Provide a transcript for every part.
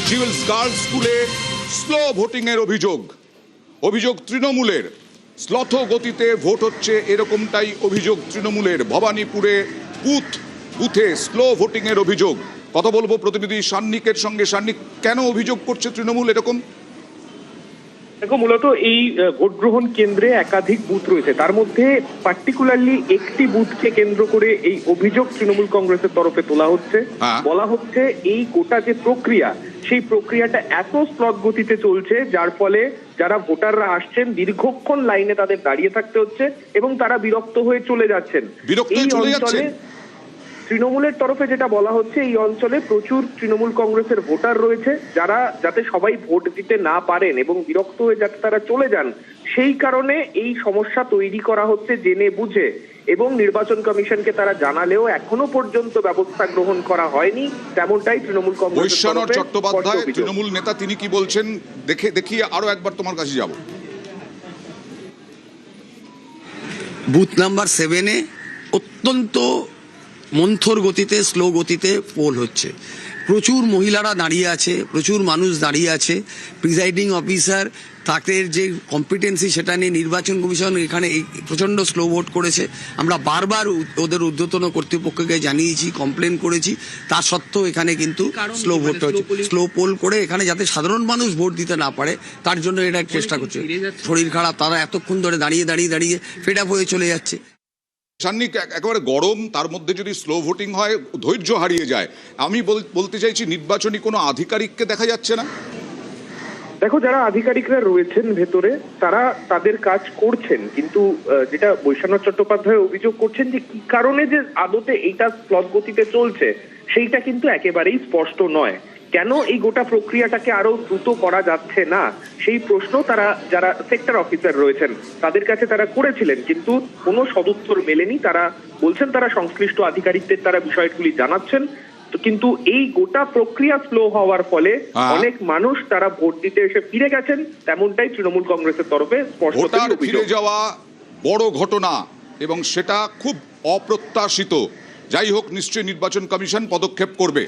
Jewels girls স্কুলে slow voting এর অভিযোগ তৃণমূলের। স্লথ গতিতে ভোট হচ্ছে, এরকমটাই অভিযোগ তৃণমূলের। ভবানীপুরে বুথে স্লো ভোটিং এর অভিযোগ। কথা বলবো প্রতিনিধি সান্নিকের সঙ্গে। সান্নিক, কেন অভিযোগ করছে তৃণমূল এরকম? দেখো, মূলত এই ভোট গ্রহণ কেন্দ্রে একাধিক বুথ রয়েছে, তার মধ্যে পার্টিকুলারলি একটি বুথকে কেন্দ্র করে এই অভিযোগ তৃণমূল কংগ্রেসের তরফে তোলা হচ্ছে। বলা হচ্ছে এই গোটা যে প্রক্রিয়া, সেই প্রক্রিয়াটা এত স্লথ গতিতে চলছে, যার ফলে যারা ভোটাররা আসছেন দীর্ঘক্ষণ লাইনে তাদের দাঁড়িয়ে থাকতে হচ্ছে এবং তারা বিরক্ত হয়ে চলে যাচ্ছেন। এই অঞ্চলে তৃণমূলের তরফে যেটা বলা হচ্ছে, এই অঞ্চলে প্রচুর তৃণমূল কংগ্রেসের ভোটার রয়েছে, যারা যাতে সবাই ভোট দিতে না পারেন এবং বিরক্ত হয়ে যাতে তারা চলে যান, সেই কারণে এই সমস্যা তৈরি করা হচ্ছে জেনে বুঝে। এবং নির্বাচন কমিশনকে তারা জানালেও এখনো পর্যন্ত ব্যবস্থা গ্রহণ করা হয়নি, তেমনটাই তৃণমূল কংগ্রেস। বৈশ্বনাথ চট্টোপাধ্যায় তৃণমূল নেতা, তিনি কি বলছেন দেখিয়ে আরো একবার তোমার কাছে যাব। বুথ নাম্বার 7-এ অত্যন্ত মন্থর গতিতে, স্লো গতিতে পোল হচ্ছে। প্রচুর মহিলারা দাঁড়িয়ে আছে, প্রচুর মানুষ দাঁড়িয়ে আছে। প্রিজাইডিং অফিসার তাদের যে কম্পিটেন্সি, সেটা নিয়ে নির্বাচন কমিশন এখানে প্রচণ্ড স্লো ভোট করেছে। আমরা বারবার ওদের ঊর্ধ্বতন কর্তৃপক্ষকে জানিয়েছি, কমপ্লেন করেছি, তা সত্ত্বেও এখানে কিন্তু স্লো ভোট হচ্ছে। স্লো পোল করে এখানে যাতে সাধারণ মানুষ ভোট দিতে না পারে, তার জন্য এটা চেষ্টা করছে। শরীর খারাপ, তারা এতক্ষণ ধরে দাঁড়িয়ে ফেড আপ হয়ে চলে যাচ্ছে। সান্নিক, একেবারে গরম, তার মধ্যে যদি স্লো ভোটিং হয় ধৈর্য হারিয়ে যায়। আমি বলতে চাইছি, নির্বাচনী কোনো আধিকারিককে দেখা যাচ্ছে না। দেখো, যারা আধিকারিকরা রয়েছেন ভেতরে, তারা তাদের কাজ করছেন, কিন্তু যেটা বৈশ্বনাথ চট্টোপাধ্যায় অভিযোগ করছেন যে কি কারণে যে আদতে এইটা স্লথ গতিতে চলছে, সেইটা কিন্তু একেবারেই স্পষ্ট নয়। কেন এই গোটা প্রক্রিয়াটাকে আরো দ্রুত করা যাচ্ছে না, সেই প্রশ্ন তারা যারা সেক্টর অফিসার রয়েছেন তাদের কাছে তারা করেছিলেন, কিন্তু কোনো সদুত্তর মেলেনি। তারা বলছেন তারা সংশ্লিষ্ট আধিকারিকদের তারা বিষয়গুলি জানাচ্ছেন, কিন্তু এই গোটা প্রক্রিয়া স্লো হওয়ার ফলে অনেক মানুষ তারা ভোট দিতে এসে ফিরে গেছেন, তেমনটাই তৃণমূল কংগ্রেসের তরফে স্পষ্ট। ফিরে যাওয়া বড় ঘটনা এবং সেটা খুব অপ্রত্যাশিত। যাই হোক, নিশ্চয়ই নির্বাচন কমিশন পদক্ষেপ করবে।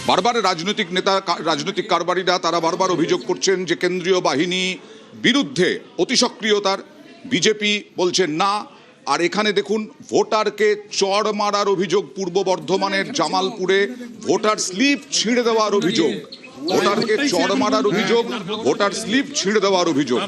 বারবার রাজনৈতিক কারবারিরা তারা বারবার অভিযোগ করছেন যে কেন্দ্রীয় বাহিনী বিরুদ্ধে অতি সক্রিয়তার। বিজেপি বলছেন না। আর এখানে দেখুন, ভোটারকে চড় মারার অভিযোগ। পূর্ব বর্ধমানের জামালপুরে ভোটার স্লিপ ছিঁড়ে দেওয়ার অভিযোগ। ভোটারকে চড় মারার অভিযোগ, ভোটার স্লিপ ছিঁড়ে দেওয়ার অভিযোগ।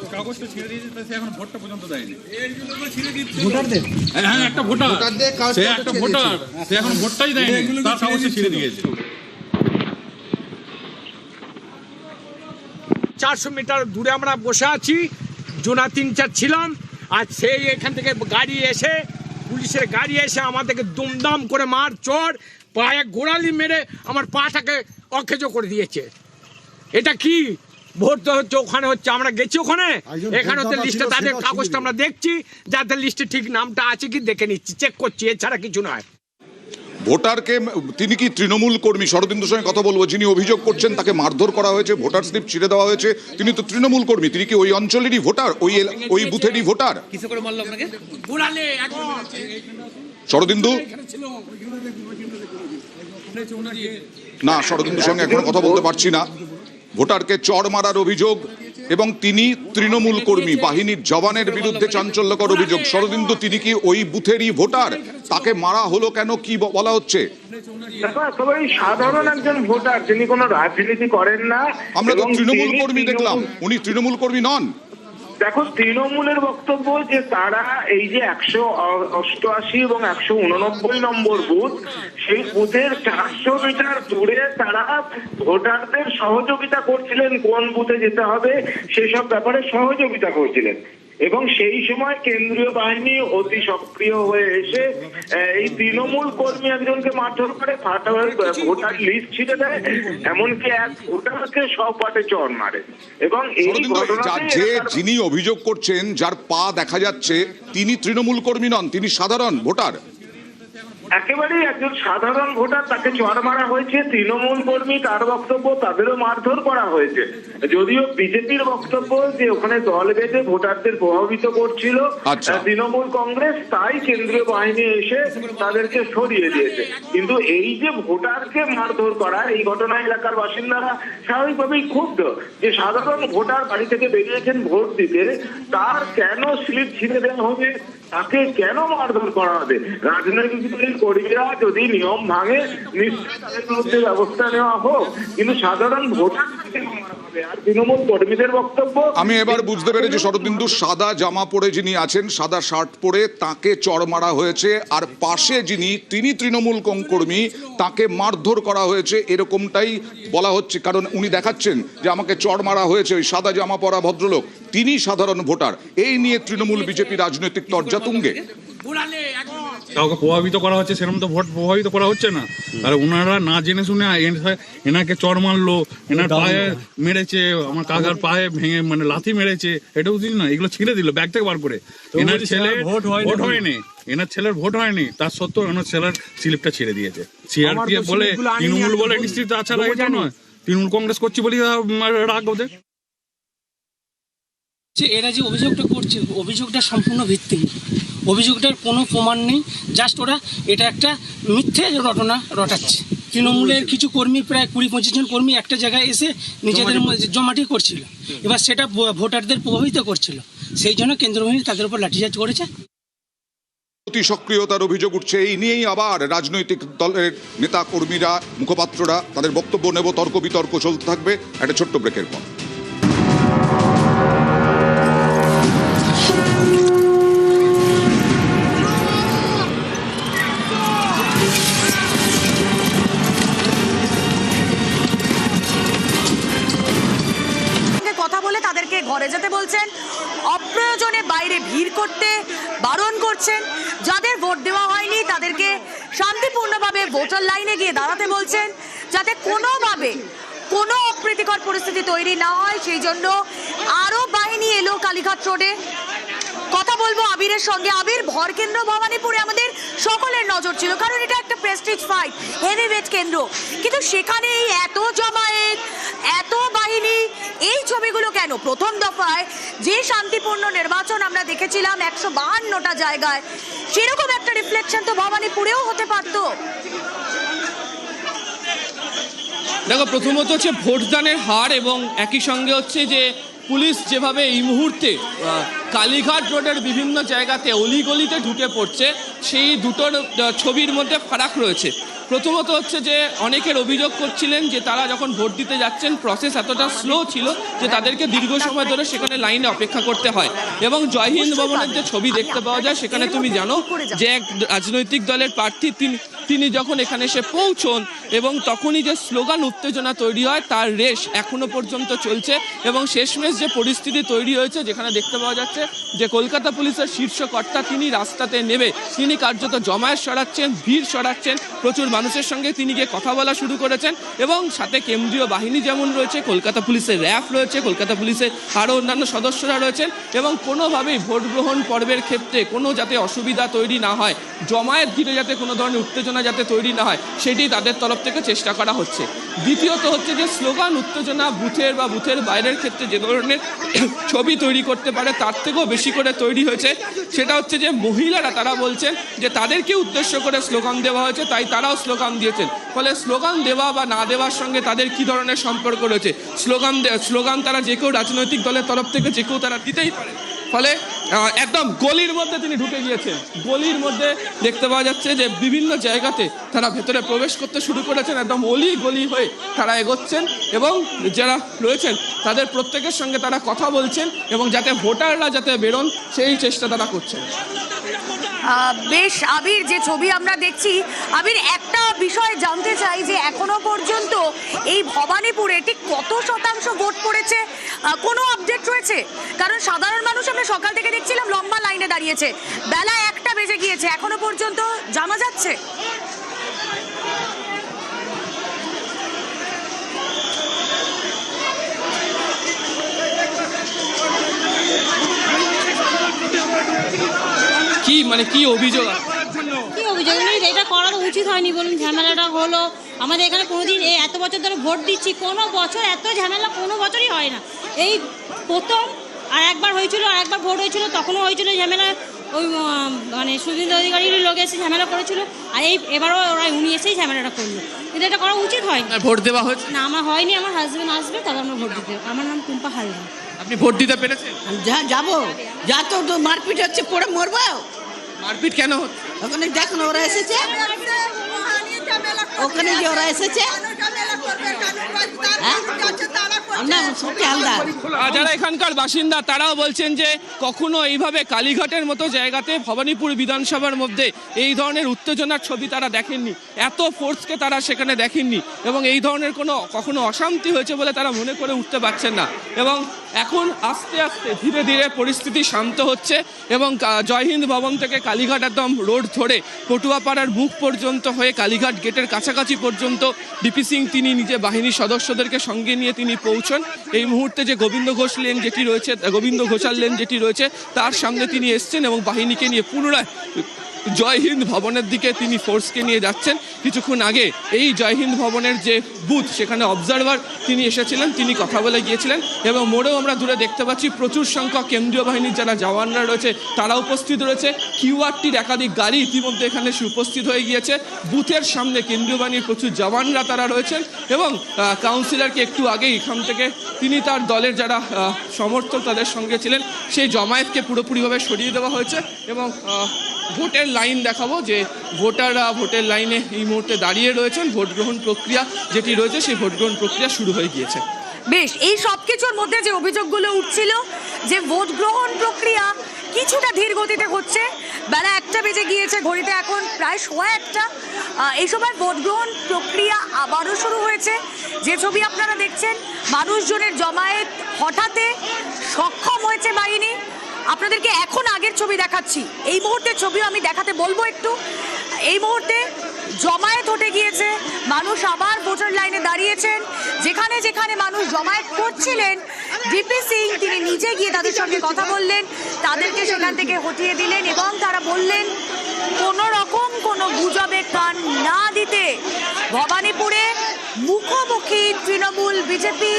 চারশো মিটার দূরে আমরা বসে আছি, জোনা 3-4 ছিলাম, আর সেই এখান থেকে পুলিশের গাড়ি এসে আমাদেরকে দুমদাম করে মার চড়, পায়ে গোড়ালি মেরে আমার পাটাকে অকেজো করে দিয়েছে। এটা কি ভোট হচ্ছে? ওখানে হচ্ছে, আমরা গেছি ওখানে, এখানে হচ্ছে লিস্টে তাদের কাগজটা আমরা দেখছি, যাদের লিস্টে ঠিক নামটা আছে কি দেখে নিচ্ছি, চেক করছি, এছাড়া কিছু নয়। ভোটারকে, তিনি কি তৃণমূল কর্মী? শরদিন্দুর সঙ্গে কথা বলবো। যিনি অভিযোগ করছেন তাকে মারধর করা হয়েছে, ভোটার স্লিপ ছিঁড়ে দেওয়া হয়েছে, তিনি তো তৃণমূল কর্মী। তিনি কি ওই অঞ্চলেরই ভোটার, ওই বুথেরই ভোটার? শরদিন্দু না, শরদিন্দুর সঙ্গে এখনো কথা বলতে পারছি না। ভোটারকে চড় মারার অভিযোগ এবং তিনি তৃণমূল কর্মী, বাহিনীর জওয়ানের বিরুদ্ধে চাঞ্চল্যকর অভিযোগ। শরদিন্দু, তিনি কি ওই বুথেরই ভোটার? তাকে মারা হলো কেন, কি বলা হচ্ছে? একেবারে সাধারণ একজন ভোটার, যিনি কোনো রাজনীতি করেন না। আমরা তো তৃণমূল কর্মী দেখলাম, উনি তৃণমূল কর্মী নন। দেখো, তৃণমূলের বক্তব্য যে তারা এই যে 188 এবং 189 নম্বর বুথ, সেই বুথের 400 মিটার দূরে তারা ভোটারদের সহযোগিতা করছিলেন, কোন বুথে যেতে হবে সেসব ব্যাপারে সহযোগিতা করছিলেন। এবং সেই সময় কেন্দ্রীয় বাহিনী অতি সক্রিয় হয়ে এসে এই তৃণমূল কর্মী একজনকে মারধর করে, ভোটার লিস্ট ছিঁড়ে দেয়, এমনকি এক ভোটারকে সব পাটে চড় মারে। এবং এই ঘটনাতে যিনি অভিযোগ করছেন, যার পা দেখা যাচ্ছে, তিনি তৃণমূল কর্মী নন, তিনি সাধারণ ভোটার। একেবারেই একজন সাধারণ ভোটার, তাকে চড় মারা হয়েছে। তৃণমূল কর্মী, তার বক্তব্য তাদেরও মারধর করা হয়েছে। যদিও বিজেপির বক্তব্য যে ওখানে দল বেঁধে ভোটারদের প্রভাবিত করছিল তৃণমূল কংগ্রেস, তাই কেন্দ্রীয় বাহিনী এসে তাদেরকে সরিয়ে দিয়েছে। কিন্তু এই যে ভোটারকে মারধর করা, এই ঘটনা এলাকার বাসিন্দারা স্বাভাবিকভাবেই ক্ষুব্ধ যে সাধারণ ভোটার বাড়ি থেকে বেরিয়েছেন ভোট দিতে, তার কেন স্লিপ ছিঁড়ে দেওয়া হবে, তাকে কেন মারধর করা হবে? রাজনৈতিক দলের কর্মীরা যদি নিয়ম ভাঙে নিশ্চয়ই তাদের বিরুদ্ধে ব্যবস্থা নেওয়া হোক, কিন্তু সাধারণ ভোটার আর তৃণমূল কর্মীদের বক্তব্য। আমি এবার বুঝতে পেরেছি শরদিন্দু, সাদা জামা পরে যিনি আছেন, সাদা শার্ট পরে, তাকে চড় মারা হয়েছে, আর পাশে তিনি তৃণমূল কর্মী, তাকে মারধর করা হয়েছে, এরকমটাই বলা হচ্ছে। কারণ উনি দেখাচ্ছেন যে আমাকে চড় মারা হয়েছে, ওই সাদা জামা পরা ভদ্রলোক তিনি সাধারণ ভোটার। এই নিয়ে তৃণমূল বিজেপি রাজনৈতিক তরজা তুঙ্গে। কাউকে প্রভাবিত করা হচ্ছে, সেরকম তো ভোট প্রভাবিত করা হচ্ছে না। আর ওনারা না জেনে শুনে এনাকে চড় মারলো, এনার পায়ে মেরেছে, আমার কাকার পায়ে ভেঙে মানে লাথি মেরেছে, এটা বুঝিস না, এগুলো ছিঁড়ে দিল ব্যাগ থেকে বার করে। এনার ছেলে ভোট হয়নি, এনার ছেলের ভোট হয়নি, তার সত্ত্বেও এনার ছেলের স্লিপটা ছেড়ে দিয়েছে। সিআরপিএফ বলে, তৃণমূল বলে, নিশ্চিত আচ্ছা এটা নয়, তৃণমূল কংগ্রেস করছি বলি রাগ ওদের। এরা যে অভিযোগটা করছে, অভিযোগটা সম্পূর্ণ ভিত্তিহীন, অভিযোগটার কোনো প্রমাণ নেই। জাস্ট ওরা এটা একটা মিথ্যে ঘটনা রটাচ্ছে। তৃণমূলের কিছু কর্মী, প্রায় 20-25 জন কর্মী একটা জায়গায় এসে নিজেদের জমাটি করছিল, এবার সেটা ভোটারদের প্রভাবিত করছিল, সেই জন্য কেন্দ্র বাহিনী তাদের উপর লাঠিচার্জ করেছে। অতি সক্রিয়তার অভিযোগ উঠছে। এই নিয়েই আবার রাজনৈতিক দলের নেতা কর্মীরা, মুখপাত্ররা তাদের বক্তব্য নেব, তর্ক বিতর্ক চলতে থাকবে একটা ছোট্ট ব্রেকের পর। ঘরে যেতে বলছেন, অপ্রয়োজনে বাইরে ভিড় করতে বারণ করছেন, যাদের ভোট দেওয়া হয়নি তাদেরকে শান্তিপূর্ণভাবে ভোটার লাইনে গিয়ে দাঁড়াতে বলছেন, যাতে কোনোভাবে কোনো অপ্রীতিকর পরিস্থিতি তৈরি না হয়, সেই জন্য আরো বাহিনী এলো কালীঘাট রোডে। কথা বলবো আবিরের সঙ্গে। আবির, ভরকেন্দ্র ভবানীপুরে আমাদের সকলের নজর ছিল, কারণ এটা একটা প্রেস্টিজ ফাইট, হেভিওয়েট কেন্দ্র, কিন্তু সেখানে এই এত জমায়েত, এত বাহিনী, এই ছবিগুলো কেন? প্রথম দফায় যে শান্তিপূর্ণ নির্বাচন আমরা দেখেছিলাম 152টা জায়গায়, সেরকম একটা রিফ্লেকশন তো ভবানীপুরেও হতে পারতো। দেখো, প্রথমত হচ্ছে ভোটদানের হার, এবং একই সঙ্গে হচ্ছে যে পুলিশ যেভাবে এই মুহূর্তে কালীঘাট রোডের বিভিন্ন জায়গাতে অলিগলিতে ঢুকে পড়ছে, সেই দুটোর ছবির মধ্যে ফারাক রয়েছে। প্রথমত হচ্ছে যে অনেকের অভিযোগ করছিলেন যে তারা যখন ভোট দিতে যাচ্ছেন প্রসেস এতটা স্লো ছিল যে তাদেরকে দীর্ঘ সময় ধরে সেখানে লাইনে অপেক্ষা করতে হয়। এবং জয় হিন্দ ভবনের যে ছবি দেখতে পাওয়া যায়, সেখানে তুমি জানো যে এক রাজনৈতিক দলের প্রার্থী তিনি যখন এখানে এসে পৌঁছন এবং তখনই যে স্লোগান উত্তেজনা তৈরি হয়, তার রেশ এখনো পর্যন্ত চলছে। এবং শেষমেশ যে পরিস্থিতি তৈরি হয়েছে, যেখানে দেখতে পাওয়া যাচ্ছে যে কলকাতা পুলিশের শীর্ষ কর্তা তিনি রাস্তাতে নেমে তিনি কার্যত জমায়েত সরাচ্ছেন, ভিড় সরাচ্ছেন, প্রচুর মানুষের সঙ্গে তিনি গিয়ে কথা বলা শুরু করেছেন। এবং সাথে কেন্দ্রীয় বাহিনী যেমন রয়েছে, কলকাতা পুলিশের র্যাফ রয়েছে, কলকাতা পুলিশের আরও অন্যান্য সদস্যরা রয়েছেন, এবং কোনোভাবেই ভোট গ্রহণ পর্বের ক্ষেত্রে কোনো যাতে অসুবিধা তৈরি না হয়, জমায়েত ঘিরে যাতে কোনো ধরনের উত্তেজনা যাতে তৈরি না হয়, সেটি তাদের তরফ থেকে চেষ্টা করা হচ্ছে। দ্বিতীয়ত হচ্ছে যে স্লোগান উত্তেজনা বুথের বা বুথের বাইরের ক্ষেত্রে যে ধরনের ছবি তৈরি করতে পারে, তার থেকেও বেশি করে তৈরি হয়েছে। সেটা হচ্ছে যে মহিলারা, তারা বলছেন যে তাদেরকে উদ্দেশ্য করে স্লোগান দেওয়া হয়েছে, তাই তারাও স্লোগান দিয়েছেন। ফলে স্লোগান দেওয়া বা না দেওয়ার সঙ্গে তাদের কি ধরনের সম্পর্ক রয়েছে, স্লোগান তারা যে কেউ রাজনৈতিক দলের তরফ থেকে যে কেউ তারা দিতেই পারে। ফলে একদম গলির মধ্যে তিনি ঢুকে গিয়েছেন। গলির মধ্যে দেখতে পাওয়া যাচ্ছে যে বিভিন্ন জায়গাতে তারা ভেতরে প্রবেশ করতে শুরু করেছেন, একদম অলি গলি হয়ে তারা এগোচ্ছেন, এবং যারা রয়েছেন তাদের প্রত্যেকের সঙ্গে তারা কথা বলছেন, এবং যাতে ভোটাররা যাতে বেরোন সেই চেষ্টা তারা করছেন। বেশ আবির, যে ছবি আমরা দেখছি, আবির একটা বিষয় জানতে চাই যে এখনো পর্যন্ত এই ভবানীপুরে ঠিক কত শতাংশ ভোট পড়েছে, কোনো আপডেট রয়েছে? কারণ সাধারণ মানুষ আমরা সকাল থেকে দেখছিলাম লম্বা লাইনে দাঁড়িয়েছে, বেলা 1টা বেজে গিয়েছে, এখনো পর্যন্ত জানা যাচ্ছে? কি মানে কি অভিযোগ? কি অভিযোগ নেই, এটা করা করা উচিত হয়নি বলুন? ঝামেলাটা হলো আমাদের এখানে কোনোদিন এই এত বছর ধরে ভোট দিচ্ছি, কোনো বছর এত ঝামেলা কোনো বছরই হয় না। এই প্রথম আর একবার হয়েছিল, আর একবার ভোট হয়েছিল, তখনও হয়েছিল ঝামেলা। ওই মানে শুভেন্দু অধিকারীর লোক এসে ঝামেলা করেছিল, আর এবারও উনি এসেই ঝামেলাটা করলো। কিন্তু এটা করা উচিত হয় না। ভোট দেওয়া হচ্ছে না, আমার হয়নি, আমার হাজবেন্ড আসবে তবে আমরা ভোট দিতে। আমার নাম টুম্পা হালদার। আপনি ভোট দিতে পেরেছেন? যাবো, যা তো মারপিট হচ্ছে, পড়ে মরবো। মারপিট কেন হচ্ছে? ওখানে দেখুন ওরা এসেছে, ওখানে যে ওরা এসেছে যারা এখানকার বাসিন্দা তারাও বলছেন যে কখনো এইভাবে কালীঘাটের মতো জায়গাতে ভবানীপুর বিধানসভার মধ্যে এই ধরনের উত্তেজনার ছবি তারা দেখেননি, এত ফোর্সকে তারা সেখানে দেখেননি, এবং এই ধরনের কখনো অশান্তি হয়েছে বলে তারা মনে করে উঠতে পারছেন না। এবং এখন আস্তে আস্তে ধীরে ধীরে পরিস্থিতি শান্ত হচ্ছে, এবং জয় হিন্দ ভবন থেকে কালীঘাট একদম রোড ধরে পটুয়াপাড়ার মুখ পর্যন্ত হয়ে কালীঘাট গেটের কাছাকাছি পর্যন্ত ডিপি সিং তিনি নিজে বাহিনীর সদস্যদেরকে সঙ্গে নিয়ে তিনি পৌঁছন। এই মুহূর্তে যে গোবিন্দ ঘোষাল লেন যেটি রয়েছে তার সামনে তিনি এসছেন এবং বাহিনীকে নিয়ে পুনরায় জয় হিন্দ ভবনের দিকে তিনি ফোর্সকে নিয়ে যাচ্ছেন। কিছুক্ষণ আগে এই জয় হিন্দ ভবনের যে বুথ সেখানে অবজারভার তিনি এসেছিলেন, তিনি কথা বলে গিয়েছিলেন, এবং মোড়েও আমরা দূরে দেখতে পাচ্ছি প্রচুর সংখ্যক কেন্দ্রীয় বাহিনীর যারা জওয়ানরা রয়েছে তারা উপস্থিত রয়েছে। কিউআরটির একাধিক গাড়ি ইতিমধ্যে এখানে উপস্থিত হয়ে গিয়েছে। বুথের সামনে কেন্দ্রীয় বাহিনীর প্রচুর জওয়ানরা তারা রয়েছেন, এবং কাউন্সিলরকে একটু আগেই এখান থেকে তিনি তার দলের যারা সমর্থক তাদের সঙ্গে ছিলেন সেই জমায়েতকে পুরোপুরিভাবে সরিয়ে দেওয়া হয়েছে। এবং ভোটের লাইন দেখাবো যে ভোটাররা ভোটের লাইনে এই মুহূর্তে দাঁড়িয়ে রয়েছেন। ভোট গ্রহণ প্রক্রিয়া যেটি রয়েছে সেই ভোট গ্রহণ প্রক্রিয়া শুরু হয়ে গিয়েছে। বেশ, এই সব কিছুর মধ্যে যে অভিযোগগুলো উঠছিল যে ভোট গ্রহণ প্রক্রিয়া কিছুটা ধীর গতিতে হচ্ছে, বেলা 1টা বেজে গিয়েছে, ঘড়িতে এখন প্রায় 1:15। এই সময় ভোট গ্রহণ প্রক্রিয়া আবারও শুরু হয়েছে। যে ছবি আপনারা দেখছেন, মানুষজনের জমায়েত হঠাতে সক্ষম হয়েছে বাহিনী। আপনাদেরকে এখন আগের ছবি দেখাচ্ছি, এই মুহূর্তের ছবিও আমি দেখাতে বলবো একটু। এই মুহূর্তে জমায়েত হতে গিয়েছে, মানুষ আবার ভোটার লাইনে দাঁড়িয়েছেন। যেখানে যেখানে মানুষ জমায়েত করছিলেন, ডিপি সিং তিনি নিজে গিয়ে তাদের সঙ্গে কথা বললেন, তাদেরকে সেখান থেকে হটিয়ে দিলেন, এবং তারা বললেন কোনো রকম কোনো গুজবে কান না দিতে। ভবানীপুরে মুখোমুখি তৃণমূল বিজেপি,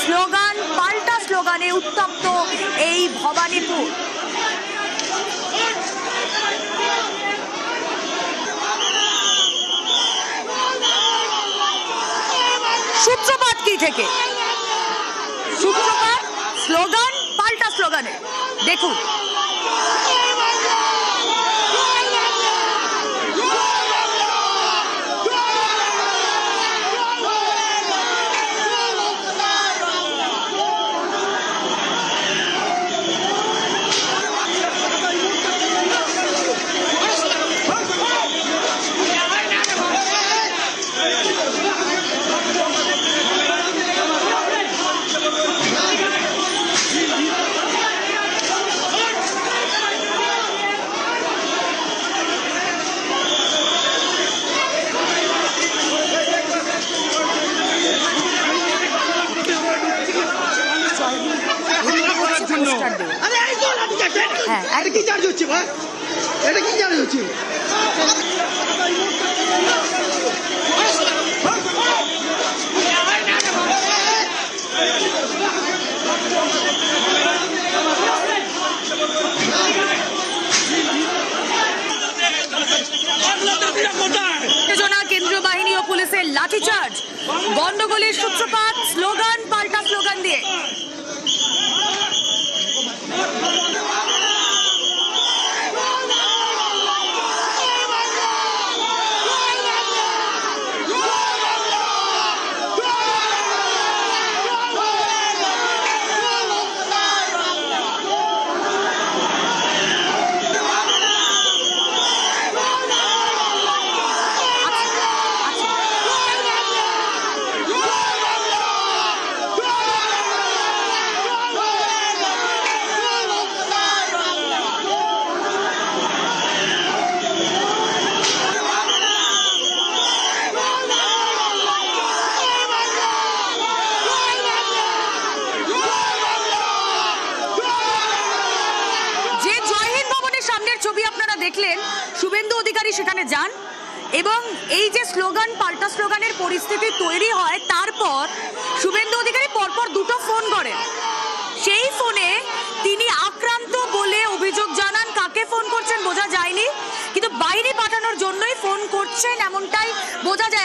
স্লোগান পাল্টা স্লোগানে উত্তপ্ত এই ভবানীপুর। সূত্রপাত কি থেকে? সূত্রপাত স্লোগান পাল্টা স্লোগানে। দেখুন, কেন্দ্রীয় বাহিনী ও পুলিশের লাঠিচার্জ, গন্ডগোলের সূত্রপাত স্লোগান পাল্টা স্লোগান দিয়ে। ছবি আপনারা দেখলেন, শুভেন্দু অধিকারী সেখানে যান, এবং এই যে স্লোগান পাল্টা স্লোগানের পরিস্থিতি তৈরি হয়, তারপর শুভেন্দু অধিকারী পরপর দুটো ফোন করেন। সেই ফোনে তিনি আক্রান্ত বলে অভিযোগ জানান। কাকে ফোন করছেন বোঝা যায়নি, কিন্তু বাইরে পাঠানোর জন্যই ফোন করছেন এমনটাই বোঝা যায়।